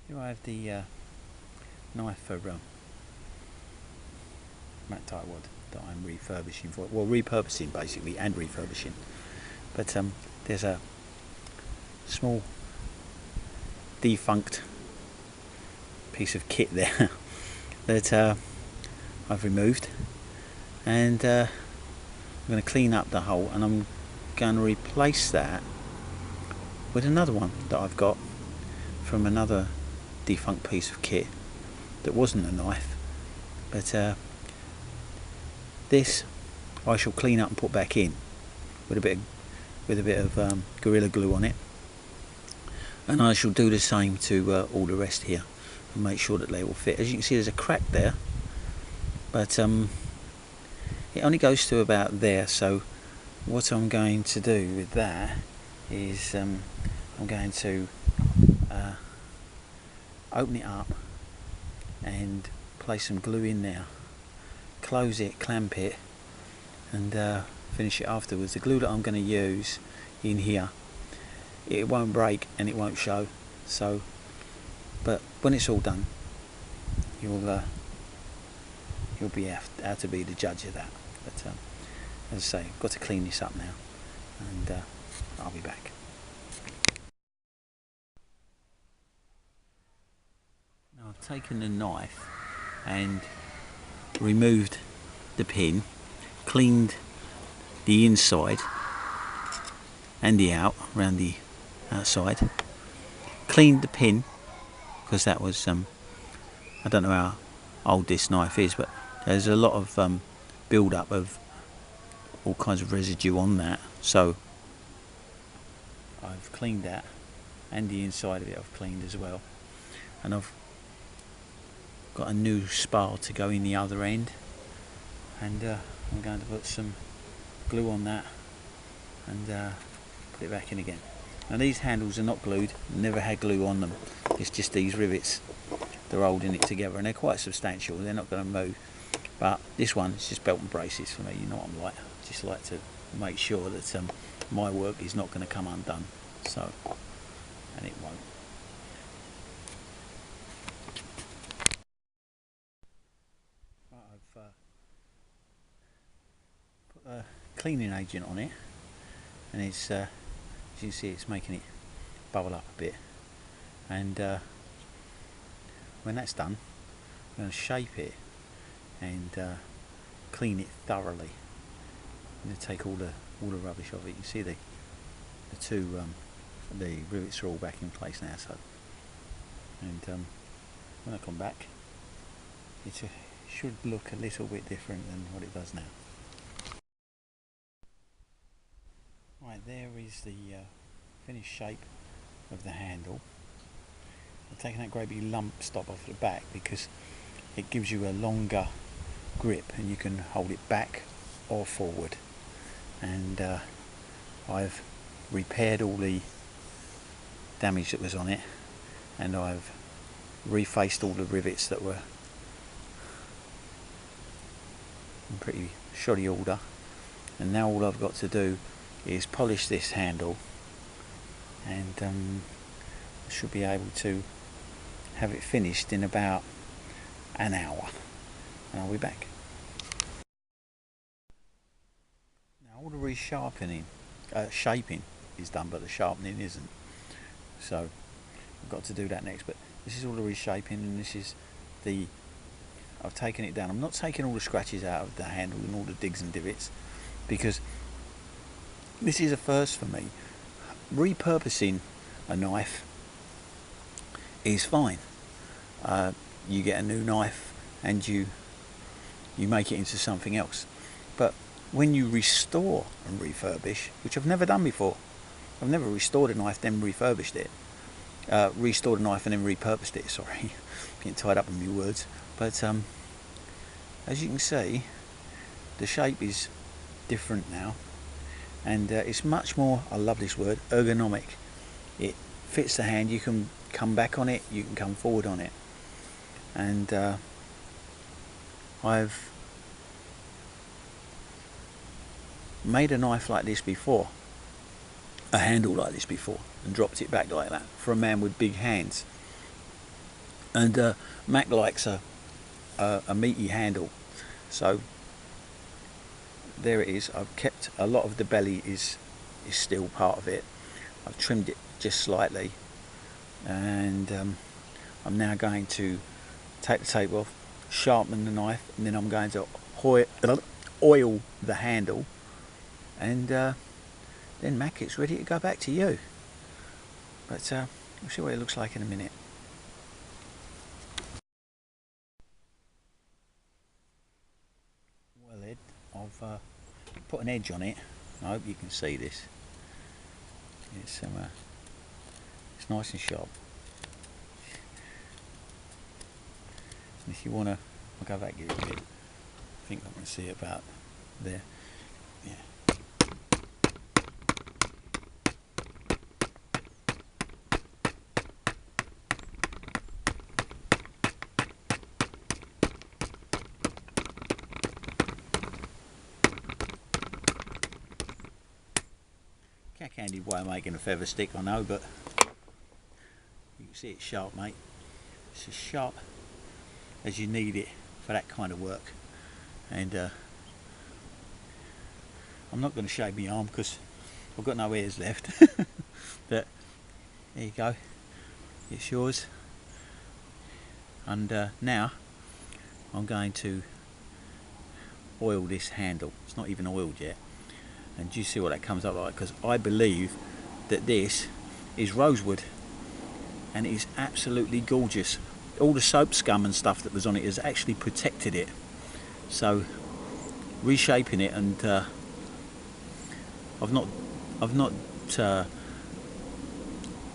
Here I have the knife for Mack The Knife that I'm refurbishing for, well, repurposing basically and refurbishing. But there's a small defunct piece of kit there that I've removed, and I'm going to clean up the hole, and I'm going to replace that with another one that I've got from another defunct piece of kit that wasn't a knife, but this I shall clean up and put back in with a bit of Gorilla Glue on it, and I shall do the same to all the rest here and make sure that they all fit. As you can see, there's a crack there, but it only goes to about there, so what I'm going to do with that is I'm going to open it up and place some glue in there, close it, clamp it, and finish it afterwards. The glue that I'm going to use in here, it won't break and it won't show, so but when it's all done, you'll be able to be the judge of that. But as I say, I've got to clean this up now, and I'll be back. Now I've taken the knife and removed the pin, cleaned the inside and the around the outside, cleaned the pin because that was I don't know how old this knife is, but there's a lot of build up of all kinds of residue on that, so I've cleaned that, and the inside of it I've cleaned as well, and I've got a new spar to go in the other end, and I'm going to put some glue on that and put it back in again. Now these handles are not glued, never had glue on them, it's just these rivets, they're holding it together, and they're quite substantial, they're not going to move. But this one is just belt and braces for me, you know what I'm like. I just like to make sure that my work is not going to come undone, so, and it won't. I've put a cleaning agent on it, and it's as you can see, it's making it bubble up a bit, and when that's done, I'm going to shape it and clean it thoroughly. I'm going to take all the rubbish off it. You can see the rivets are all back in place now, so, and when I come back, it should look a little bit different than what it does now. Right, there is the finished shape of the handle. I've taken that great big lump stop off the back because it gives you a longer grip and you can hold it back or forward, and I've repaired all the damage that was on it, and I've refaced all the rivets that were in pretty shoddy order, and now all I've got to do is polish this handle, and I should be able to have it finished in about an hour, and I'll be back. Now all the resharpening, shaping is done, but the sharpening isn't, so I've got to do that next. But this is all the reshaping, and this is I've taken it down. I'm not taking all the scratches out of the handle and all the digs and divots, because this is a first for me. Repurposing a knife is fine. You get a new knife and you make it into something else. But when you restore and refurbish, which I've never done before, I've never restored a knife then refurbished it. Restored a knife and then repurposed it, sorry, getting tied up in my words. But as you can see, the shape is different now, and it's much more, I love this word, ergonomic. It fits the hand, you can come back on it, you can come forward on it, and I've made a knife like this before, a handle like this before, and dropped it back like that for a man with big hands, and Mack likes a meaty handle, so there it is. I've kept a lot of the belly is still part of it. I've trimmed it just slightly, and I'm now going to take the tape off, sharpen the knife, and then I'm going to oil the handle, and then Mack, it's ready to go back to you. But we'll see what it looks like in a minute. Well, Ed, I've put an edge on it. I hope you can see this. It's nice and sharp. And if you want to, I'll go back here a bit. I think I can see it about there. Yeah. Cack-handed way of making a feather stick, I know, but you can see it's sharp, mate. It's as sharp as you need it for that kind of work. And I'm not going to shave my arm because I've got no hairs left. But there you go, it's yours. And now I'm going to oil this handle. It's not even oiled yet, and you see what that comes up like, because I believe that this is rosewood, and it is absolutely gorgeous. All the soap scum and stuff that was on it has actually protected it. So reshaping it, and I've not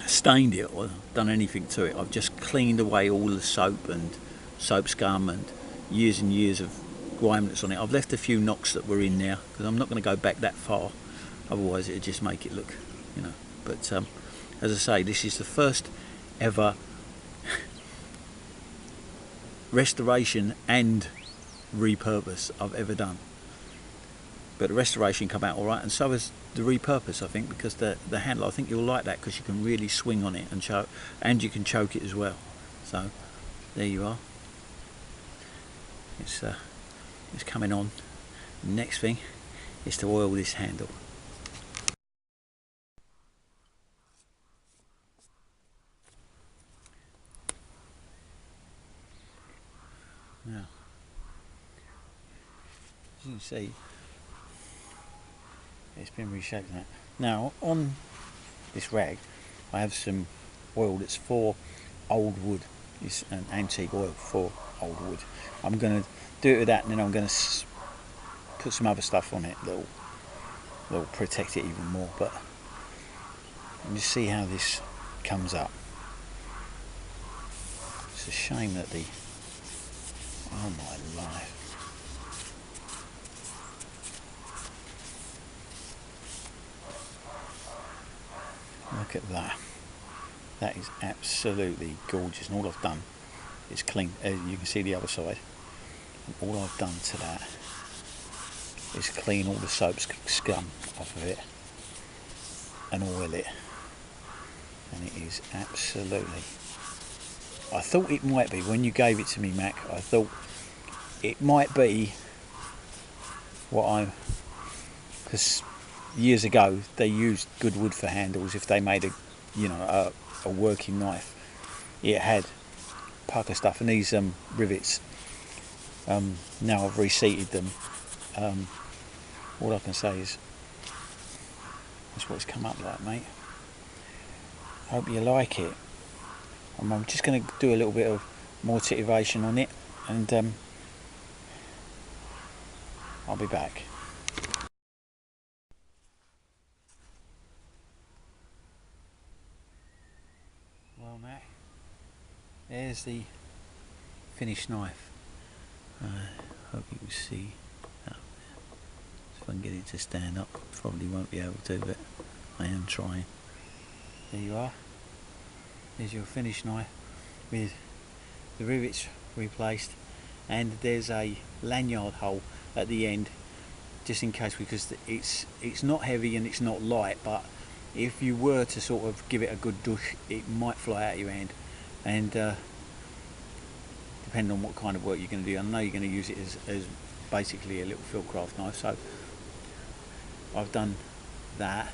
stained it or done anything to it. I've just cleaned away all the soap and soap scum and years of grime that's on it. I've left a few knocks that were in there because I'm not going to go back that far, otherwise it'd just make it look, you know. But as I say, this is the first ever restoration and repurpose I've ever done. But the restoration come out alright, and so has the repurpose, I think, because the handle, I think you'll like that because you can really swing on it and choke, and you can choke it as well. So there you are. It's coming on. The next thing is to oil this handle. Now, as you can see, it's been reshaped now. Now on this rag I have some oil that's for old wood. It's an antique oil for old wood. I'm going to do it with that, and then I'm going to put some other stuff on it that'll protect it even more. But just see how this comes up. It's a shame that oh my life. Look at that. That is absolutely gorgeous, and all I've done is clean. You can see the other side. And all I've done to that is clean all the soap scum off of it and oil it, and it is absolutely. I thought it might be, when you gave it to me, Mack, I thought it might be because years ago they used good wood for handles. If they made a working knife, it had pucker stuff, and these rivets, now I've reseated them. All I can say is that's what it's come up like, mate. Hope you like it. I'm just going to do a little bit of more titivation on it, and I'll be back. Well, Matt, there's the finished knife. Hope you can see that. If I can get it to stand up, probably won't be able to, but I am trying. There you are. There's your finished knife with the rivets replaced, and there's a lanyard hole at the end, just in case, because it's not heavy and it's not light, but if you were to sort of give it a good douche, it might fly out of your hand. And depending on what kind of work you're going to do. I know you're going to use it as basically a little fieldcraft knife, so I've done that,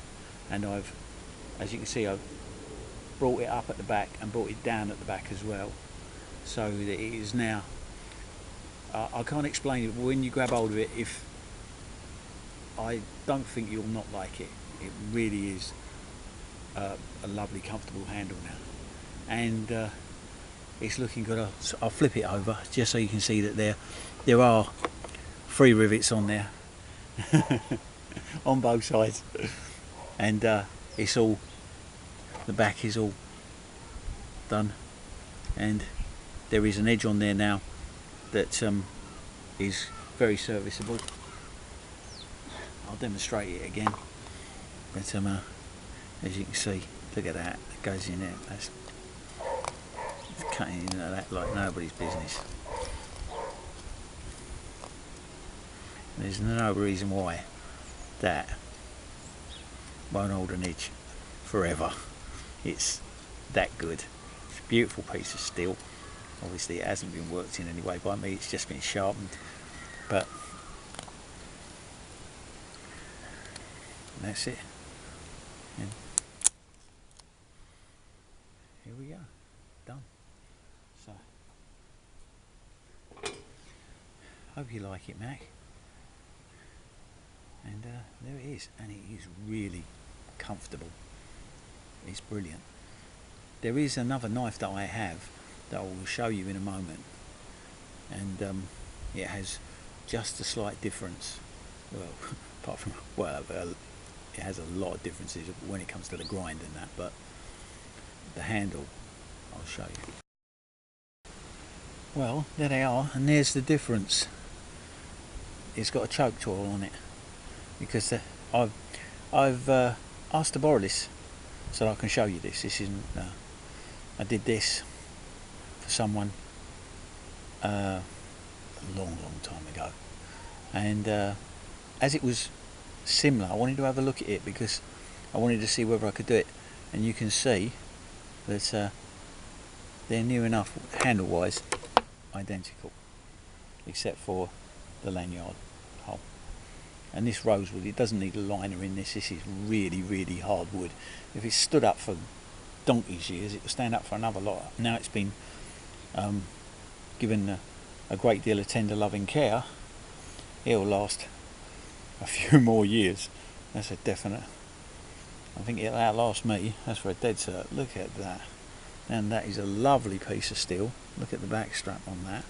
and I've, as you can see, I've brought it up at the back and brought it down at the back as well, so that it is now, I can't explain it, but when you grab hold of it, if I don't think you'll not like it. It really is a lovely, comfortable handle now, and it's looking good. I'll flip it over just so you can see that there are 3 rivets on there on both sides, and it's all, the back is all done, and there is an edge on there now that is very serviceable. I'll demonstrate it again, but as you can see, look at that, it goes in there, that's cutting into that like nobody's business. There's no reason why that won't hold an edge forever. It's that good. It's a beautiful piece of steel. Obviously it hasn't been worked in any way by me, it's just been sharpened, but that's it. And here we go, done. So, hope you like it, Mac. And there it is, and it is really comfortable. It's brilliant. There is another knife that I have that I will show you in a moment, and it has just a slight difference. Well, apart from, well, it has a lot of differences when it comes to the grind and that, but the handle, I'll show you. Well, there they are, and there's the difference. It's got a choke tool on it, because I've asked to borrow this so that I can show you this. This isn't, I did this for someone a long time ago, and as it was similar, I wanted to have a look at it because I wanted to see whether I could do it, and you can see that they're near enough handle wise identical, except for the lanyard hole. And this rosewood, it doesn't need a liner in this. This is really hard wood. If it stood up for donkey's years, it would stand up for another lot. Now it's been given a great deal of tender loving care, it'll last a few more years. That's a definite. I think it'll outlast me, that's for a dead cert. Look at that. And that is a lovely piece of steel. Look at the back strap on that.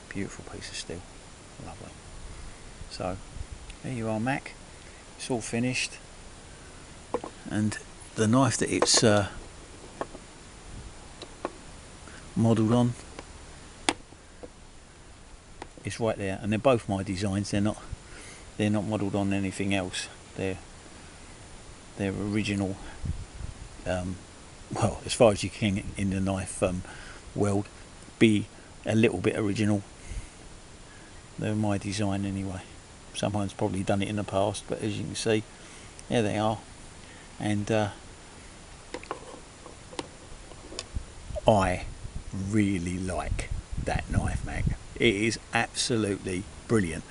Beautiful piece of steel. Lovely. So there you are, Mac. It's all finished, and the knife that it's modelled on is right there, and they're both my designs. They're not modelled on anything else. They're original. Well, as far as you can in the knife world, be a little bit original. They're my design anyway. Someone's probably done it in the past, but as you can see, there they are. And I really like that knife, Mac. It is absolutely brilliant,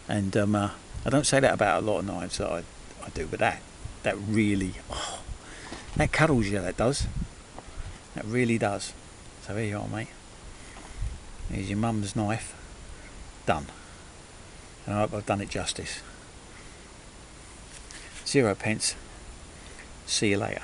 and I don't say that about a lot of knives that I do, but that really, oh, that cuddles you, that does. That really does. So here you are, mate. Here's your mum's knife. Done. And I hope I've done it justice. 0 pence. See you later.